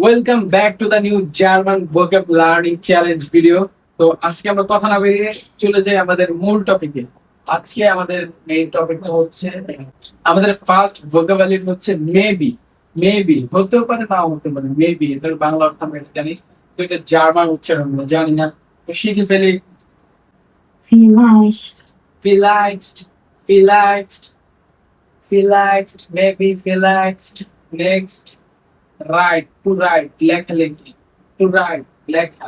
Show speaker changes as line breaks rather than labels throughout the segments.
Welcome back to the new German ভোকাব learning challenge video. তো আজকে আমরা কথা না বেরিয়ে চলে যাই আমাদের মূল টপিকে। আজকে আমাদের মেইন টপিকটা হচ্ছে আমাদের ফার্স্ট ভোকাবুলারি হচ্ছে মেবি। মেবি হতেও পারে নাও হতে পারে, মেবি এটার বাংলা অর্থ আমরা জানি, তো এটা জার্মান উচ্চারণ আমরা জানি না, তো শিখে ফেলি।
Vielleicht,
vielleicht vielleicht vielleicht maybe vielleicht next right two right লেখালেখি, টু রাইট লেখা।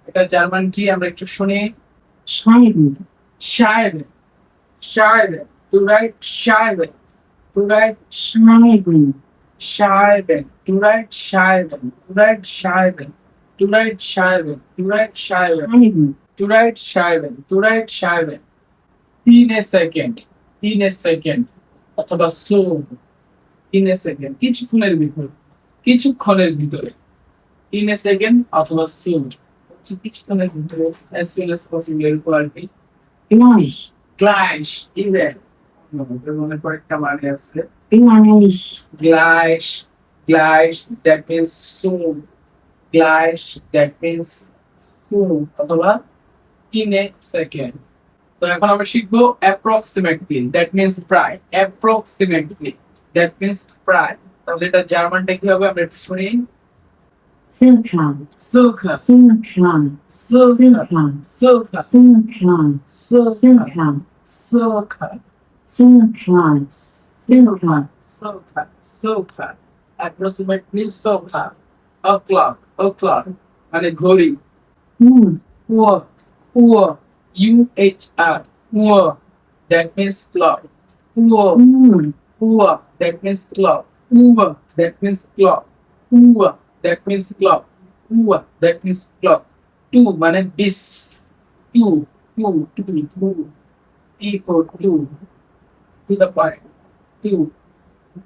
এটা জার্মান কি আমরা একটু শুনি।
schreiben,
schreiben schreiben to write schreiben to write
schreiben,
schreiben to write schreiben to write schreiben to write schreiben to write schreiben
schreiben,
to write schreiben to write schreiben 3 second, 3 second অথবা সো 3 second, কিছুক্ষণের ভিতরে 3 second অথবা সুন, কিছুক্ষণের ভিতরে as soon as possible এর উপর আর কি।
gleich,
gleich ইভেন মনে কয়েকটা মানে আছে।
gleich,
gleich gleich that means soon, gleich that means soon অথবা in a second। তো এখন আমরা শিখবো approximately that means প্রায়, approximately that means প্রায়। তাহলে এটা জার্মানটা কি হবে আমরা একটু শুনি।
circa,
circa
circa,
circa circa
circa,
circa
circa,
circa
circa,
circa circa approximately circa o'clock, o'clock মানে ঘড়ি।
Uhr,
Uhr Uhr UHR Uhr that means clock, Uhr
Uhr,
Uhr that means clock, Uhr that means clock, Uhr that means clock, Uhr that means clock। Two মানে bis, two two two two equal to the point, two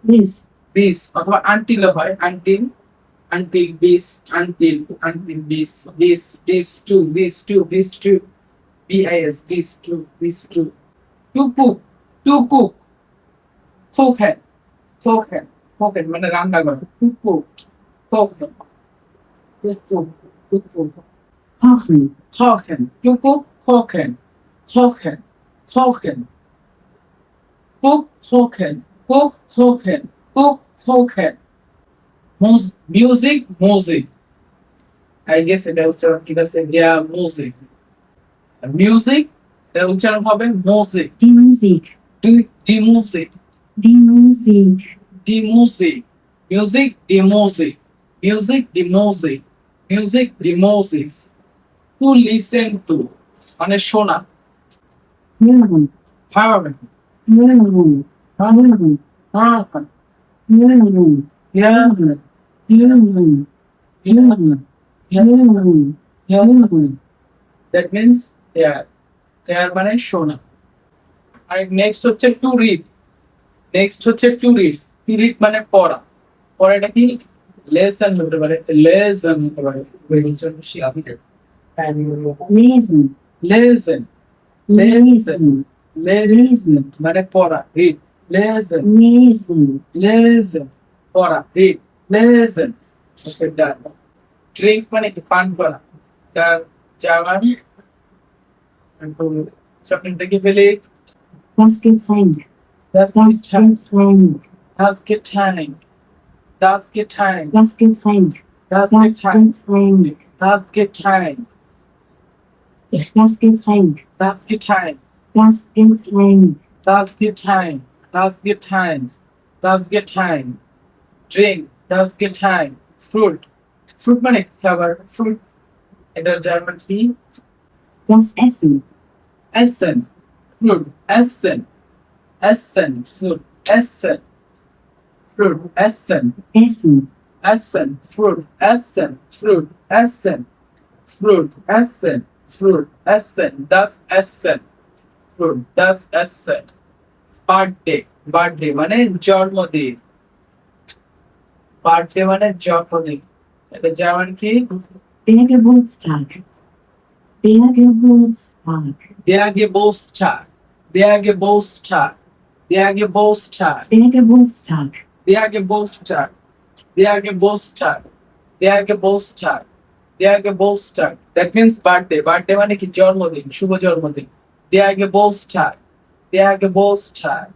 bis,
bis অথবা until হয়, until bis, until bis bis bis two bis two bis two bis bis two bis two to cook cocaine cocaine cocaine মানে রান্না করা, to cook cocaine to cook to cook
kochen,
kochen to cook kochen kochen kochen cook kochen cook kochen cook kochen music music I guess এটা উচ্চারণ কি আছে, yeah music music এর উচ্চারণ হবে music,
die Musik,
die music
die Musik,
die Musik music die Musik music die Musik music die Musik to listen to মানে শোনা,
hören,
hören
hören, hören,
hören
hören,
hören
hören,
hören
hören,
hören that means yeah yeah মানে শোনা। আর next হচ্ছে to read, next হচ্ছে to read, to read মানে পড়া, পড়াটা কি লেসন হতে পারে, লেসন হতে পারে,
lesen,
লেসন
lesen,
লেসন মানে পড়া, রিড লেসন
lesen,
লেসন পড়া, রিড লেসন। ওকে ডান। ড্রিঙ্ক মানে কি পান করা, তার জার্মান শপিং থেকে ফেলে
das Getränk,
das
das Getränk,
das Getränk das Getränk
das Getränk,
das
das
Getränk
Getränk,
das Getränk
das Getränk,
das Getränk
das Getränk,
das Getränk das Getränk das Getränk drink das Getränk fruit fruit মানে খাবার, fruit এটার German কি
das Essen,
essen fruit essen essen fruit essen fruit essen
Essen,
essen fruit essen fruit essen fruit essen fruit essen das essen fruit das essen birthday birthday মানে জন্মদিন, birthday মানে জন্মদিন, এটা German কি
der Geburtstag, der Geburtstag,
der Geburtstag der Geburtstag der Geburtstag
der Geburtstag,
der Geburtstag der Geburtstag Der Geburtstag. Der Geburtstag. That means birthday. Birthday মানে কি জন্মদিন, শুভ জন্মদিন। Der Geburtstag. Der Geburtstag.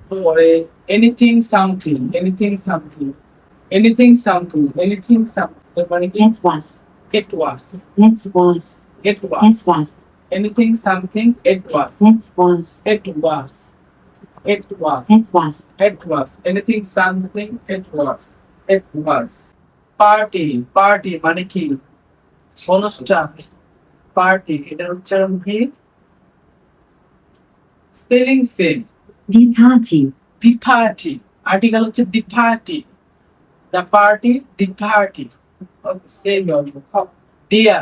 পরে anything something, anything something, anything something, anything something. এর মানে কি
Etwas.
it was,
Etwas.
it was,
Etwas.
anything something, it was,
Etwas.
it was, it was,
Etwas.
it was, anything something, it was, it was. Party, party মানে কি অনুষ্ঠান, party এটার উচ্চারণ কি spelling same
Die Party.
the party article হচ্ছে the party, the party, the party same dear,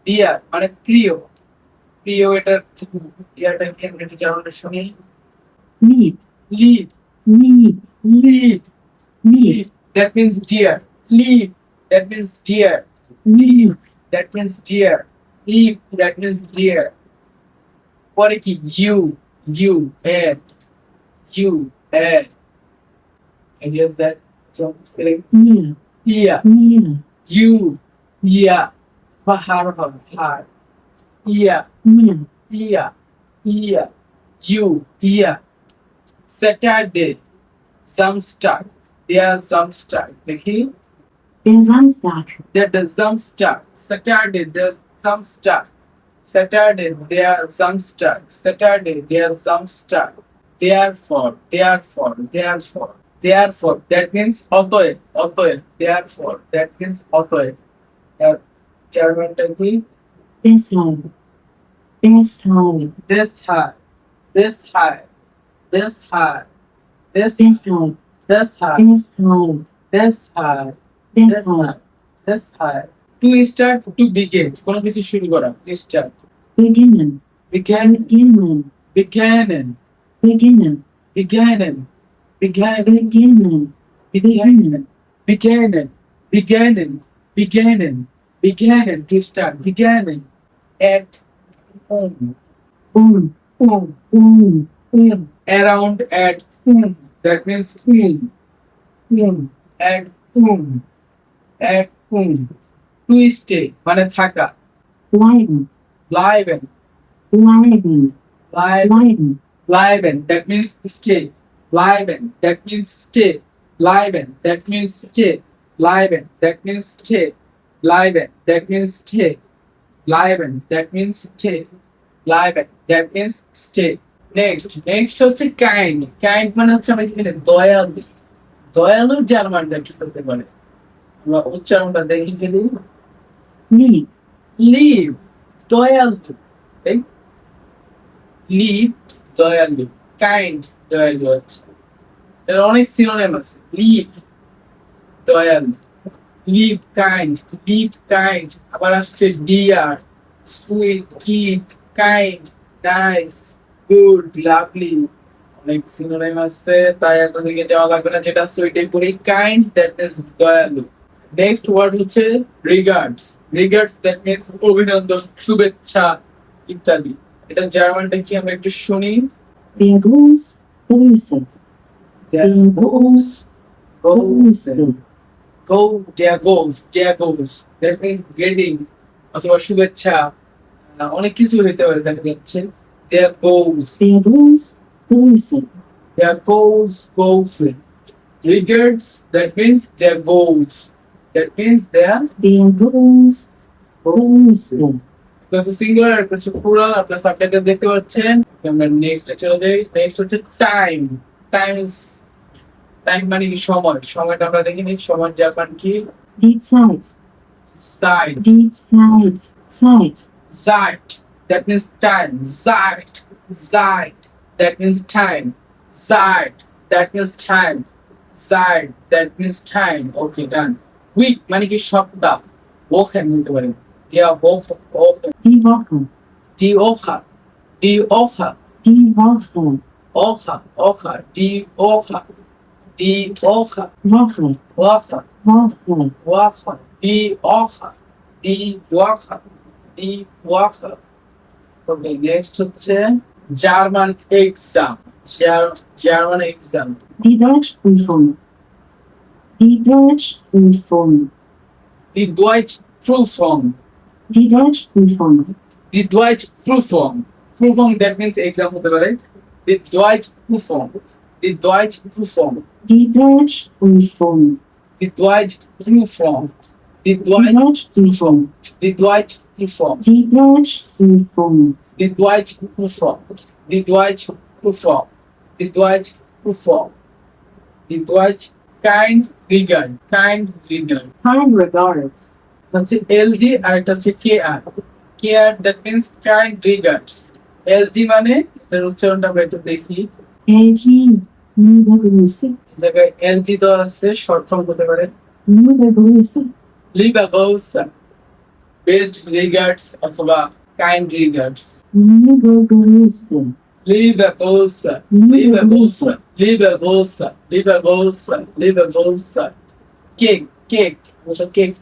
dear মানে প্রিয়, প্রিয় এটার ইয়াটা কি আমরা উচ্চারণটা শুনি
Lieb.
lieb,
Lieb.
lieb,
Lieb.
that means dear, lieb, that means dear,
Lieb.
that means dear, lieb, that means dear. পরে কি you, you, add, you, add. I guess that so spelling
Near.
yeah,
Near.
you, yeah, bahar, hard, yeah,
Near.
yeah, yeah, you, yeah. Saturday, Samstag, der Samstag, দেখি
Der Samstag.
der Samstag, Saturday, der Samstag, Saturday, der Samstag, Saturday, der Samstag, therefore, therefore, therefore, therefore, that means অতএব, অতএব, therefore, that means অতএব. আর জার্মানটা কি
Deshalb. Deshalb.
this high, this high, this high, this
Deshalb.
this high,
Deshalb.
this high, this
Deshalb.
high, this high. To start, to begin. কোনো কিছু শুরু করা. To start.
Beginnen.
Begin,
Beginnen.
beginnen,
Beginnen.
beginnen, beginnen,
Beginnen.
beginnen, beginnen, beginnen, beginnen, beginnen. To start. Beginnen. At home. Home. Around at home. That means home. At home. At home. To stay মানে থাকা,
Bleiben.
bleiben,
Bleiben.
bleiben,
Bleiben.
bleiben, that means stay, bleiben, that means stay, bleiben, that means stay, bleiben, that means stay, bleiben, that means stay, bleiben, that means stay, bleiben, that means stay. Next হচ্ছে kind, kind মানে হচ্ছে আমরা এখানে দয়ালু, দয়ালুর জার্মানটা কি করতে পারে আমরা উচ্চারণটা দেখি গেলি
Lieb.
lieb, দয়ালু, এই lieb, দয়ালু, kind, দয়ালু আছে, এর অনেক সিনোনিম আছে, lieb, দয়ালু, lieb kind, আবার আসছে dear, sweet, cute, kind, nice, good, lovely, অনেক সিনোনিম আছে, তাই এত দিকে যাওয়া লাগবে না, যেটা সুইটে পড়ি kind, that means দয়ালু. নেক্সট ওয়ার্ড হচ্ছে রিগার্ডস, রিগার্ডস দ্যাট মিন্স অভিনন্দন, শুভেচ্ছা ইত্যাদি। এটা জার্মানটা কি আমরা একটু শুনি।
Der Gruß. Grüße.
Der
Der Gruß. Grüße.
Go, der goes, that means greeting অথবা শুভেচ্ছা, অনেক কিছু হতে পারে দেখা যাচ্ছে। Der goes,
Der Gruß. Grüße.
der goes. Regards, that means there goes, that means there
Der Gruß. Grüße.
Plus singular plus plural আপনারা subtitle দেখতে পাচ্ছেন। আমরা নেক্সট চলে যাই। নেক্সট হচ্ছে টাইম, টাইম মানে কি সময়, সময়টা আমরা দেখি নি, সময় জাপান কি
Die Zeit.
Side,
Die Zeit. Zeit.
Zeit, that means time, Zeit, that means time, Zeit, that means time, Zeit, that means time. Okay, done. Week মানে কি সপ্তাহ, Wochen বলতে পারেন, Woche,
Die Woche.
die Woche,
Die Woche.
die Woche, die Woche,
Woche.
Woche,
Woche.
die Woche. Okay, next হচ্ছে German exam, German exam,
Die Deutschprüfung. Die Deutschprüfung.
Die Deutsch Prüfung.
Die Deutschprüfung.
Die Deutsch Prüfung. Prüfung that means exam হতে পারে। Die Deutsch Prüfung. Die Deutsch Prüfung.
Die Deutschprüfung.
Die Deutsch Prüfung. Die
Die
Deutsch
Deutschprüfung.
Die Deutsch Prüfung.
Die Deutschprüfung.
Die Deutsch Prüfung. Die Deutsch Prüfung. Die Deutsch Prüfung. Die Deutsch kind regard. Kind regard.
Kind regards.
হচ্ছে LG আর এটা হচ্ছে KR. KR that means kind regards. LG মানে এর উচ্চারণটা আমরা একটু দেখি।
LG. Liebe Grüße.
এই জায়গায় এলজি তো আছে, শর্ট ফর্ম হতে পারে
Liebe Grüße.
লিবা গৌসা, বেস্ট রিগার্ডস অথবা কাইন্ড রিগার্ডস।
Liebe Grüße.
লিবা গৌসা, লিবা গৌসা, লিবা গৌসা, লিবা গৌসা, লিবা গৌসা। কেক, কেক, ওটা কেক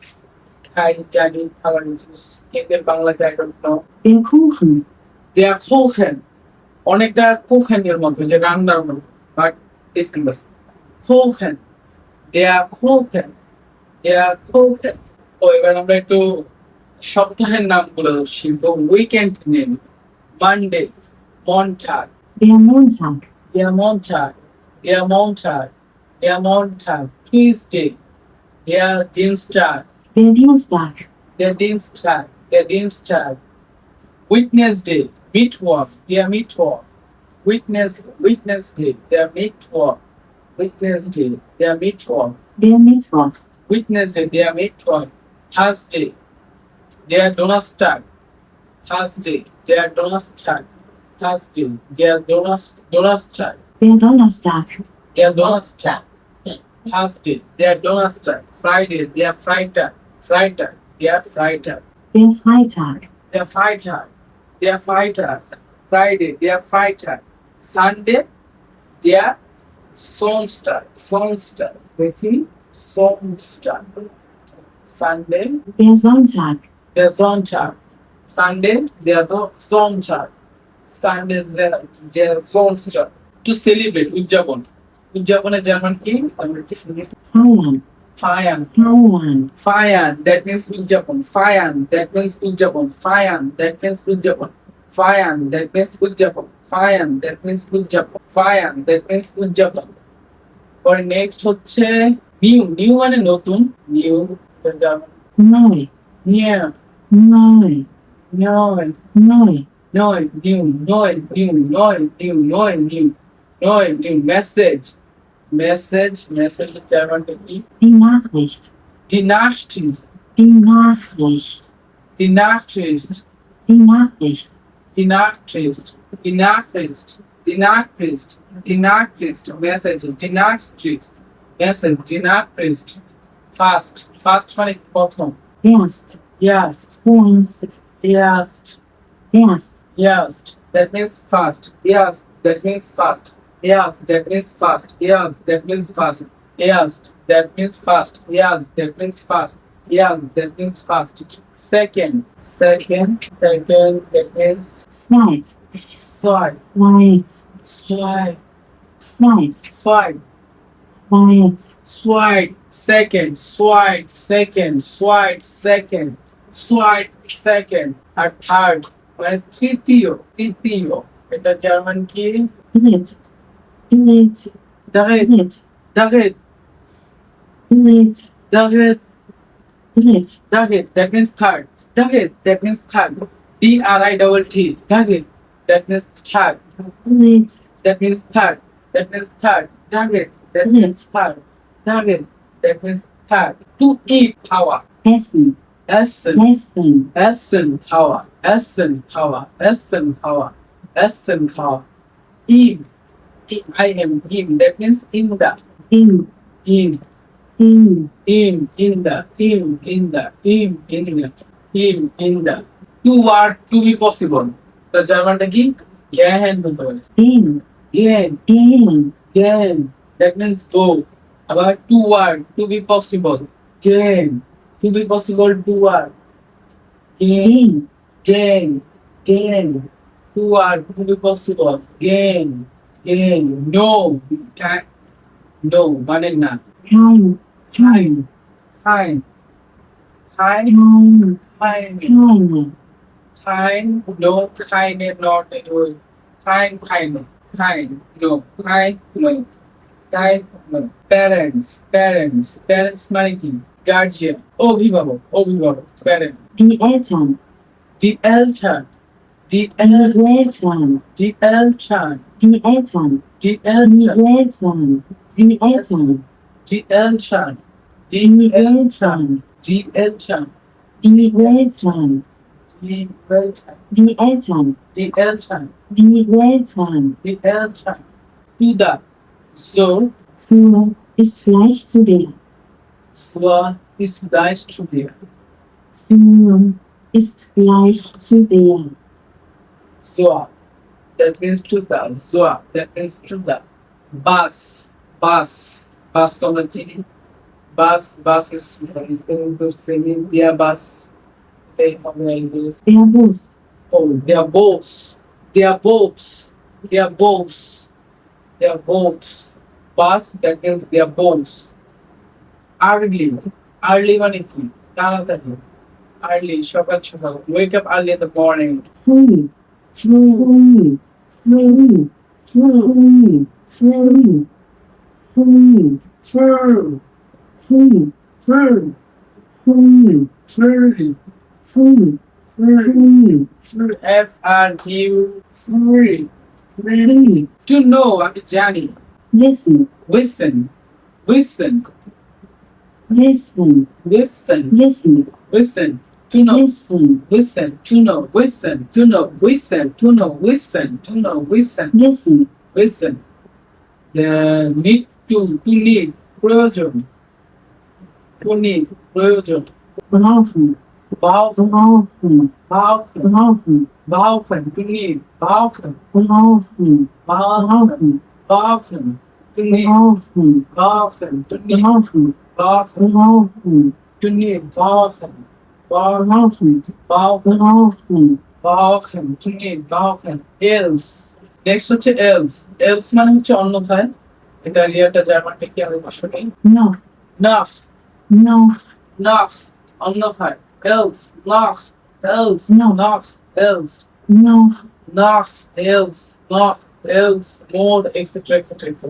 খাই জানি খাবার জিনিস। কেকের বাংলাতে I don't know.
Der Kuchen.
Der Kuchen অনেকটা কুখেনের মতো, যে রান্নার মতো, বাট ডিফারেন্ট আছে। Kuchen, der Kuchen, der Kuchen। তো এবার আমরা একটু সপ্তাহের নামগুলো শিখবো। উইকেন্ড নেম, মানডে, মন্টাগ,
Der Montag.
der Montag, der Montag, der Montag, Tuesday, der Dienstag,
Der Dienstag.
der Dienstag, der Dienstag, Wednesday, Mittwoch, der Mittwoch, Wednesday, der Mittwoch, Wednesday, der Mittwoch,
Der Mittwoch.
Wednesday, der Mittwoch, Thursday, der Donnerstag, Thursday, der Donnerstag, Thursday, der Donnerstag,
Der Donnerstag.
der Donnerstag, Thursday, der Donnerstag, Friday, der Freitag, Freitag, der Freitag,
Der Freitag.
der Freitag, der Freitag, Friday, der Freitag, Sunday, der Sonntag, Sonntag, richtig? Sonntag, Sunday,
Der Sonntag.
der Sonntag, Sunday, der Sonntag, Sunday, der Sonntag. To celebrate, উদযাপন। উদযাপনের German কি? আমরা একটু শুনি।
Feiern.
Feiern,
Feiern.
feiern, that means উদযাপন। Feiern, that means উদযাপন। Feiern, that means উদযাপন। Feiern, that means উদযাপন। Feiern, that means উদযাপন। Feiern, that means উদযাপন। পরে নেক্সট হচ্ছে নিউ। নিউ মানে নতুন। New German
Neu.
New,
Neu.
নয়,
Neu.
নয়, নিউ, নয়, নিউ, নয়, নিউ, নয়, নিউ, নয়, নিউ। মেসেজ, মেসেজ, মেসেজ জার্মানটা কি?
Die Nachricht.
Die Nachricht,
Die Nachricht.
die Nachricht,
Die Nachricht.
die Nachricht, die Nachricht, die Nachricht, die Nachricht, Message, die Nachricht, Message, die Nachricht, fast, fast মানে প্রথম,
Erst.
yes,
Erst.
yes,
Erst.
yes, that means fast, yes, that means fast, yes, that means fast, yes, that means fast, yes, that means fast, yes, that means fast, yes, that means fast. Second, second, second, that means
Zweit.
swipe,
Zweit.
swipe,
Zweit.
swipe,
Zweit.
swipe, second, swipe, second, swipe, second, swipe, second, R third মানে তৃতীয়, তৃতীয়। এটা German কি?
Dritt. Dritt.
দাগেট,
Dritt.
দাগেট,
Dritt.
দাগেট,
Dritt.
দাগেট, that means third, দাগেট, that means third, D-R-I-T-T, দাগেট, that means third,
Dritt.
that means third, that means third, daget, that means third, daget, that means third. To eat, খাওয়া,
Essen.
essen,
Essen.
essen, খাওয়া, essen, খাওয়া, essen, খাওয়া, essen, খাওয়া. Eat, I am in, that means in the,
In.
in,
In.
in the, in the, in the. To word to be possible. তো জার্মানটা কি? জ্ঞান বলতে পারে।
In.
জ্ঞান,
In.
Gain, that means go. About to word, to be possible. Gain, to be possible, to word. Gain,
Gain.
gain, to word, to be possible. Gain, gain. No, no, মানে না।
Kein. Kein.
Kind, Kind,
Keine.
kind,
Keine.
kind, no, kind, not a word. Kind, kind, kind, no, kind, no, kind, no. Parents, parents, parents মানে কি? Guardian, অভিভাবক, অভিভাবক, parent.
Die Eltern.
Die Eltern, die
Die Eltern.
die Eltern,
Die Eltern.
die
Die
Eltern,
Eltern. Die Eltern.
die Eltern, die
Die
Eltern,
Eltern.
die Eltern,
Die Eltern.
die Eltern,
Die Eltern.
die Eltern,
Die Eltern.
die Eltern. Wieder. So,
So ist gleich zu der.
so ist gleich zu dir.
So ist gleich zu der.
So, that means to the. So, that means to the. Bus, bus, bus তোমরা চিনি। Bus, bus is going to singing their bus. They have English.
Der Bus.
Oh, their boats, their boats, their boats, their boats. Bus, that means their boats. Early, early মানে কি? তাড়াতাড়ি। Early, সকাল সকাল। Wake up early in the morning.
Früh. Früh. Früh. Früh. Früh. Früh.
Früh,
Früh.
früh,
Früh.
früh,
Früh.
früh,
Früh.
F-R-U, früh, früh.
Früh.
To know, আমি জানি।
Wissen.
Listen, listen,
Wissen.
listen,
Wissen.
listen. To know,
Wissen.
listen, to know, listen, to know, listen, to know, listen, to know, listen,
Wissen.
listen. The need to need, প্রয়োজন, to need, প্রয়োজন,
Brauchen.
brauchen,
Brauchen.
brauchen,
Brauchen.
brauchen, to need, brauchen,
Brauchen.
brauchen, brauchen, to need,
Brauchen.
brauchen, to need,
Brauchen.
brauchen,
Brauchen.
to need, brauchen, brauchen,
Brauchen.
brauchen,
Brauchen.
brauchen, to need, brauchen, else. Next হচ্ছে else. Else মানে হচ্ছে অন্যথায়। এটা রিয়াটা German থেকে আমি ভাষা নেই।
Noch.
Nach,
Noch.
nach, অন্যথায়। Else, nach, else,
Noch.
nach, else,
Noch.
nach, else, nach, else, more, etc., etc., etc.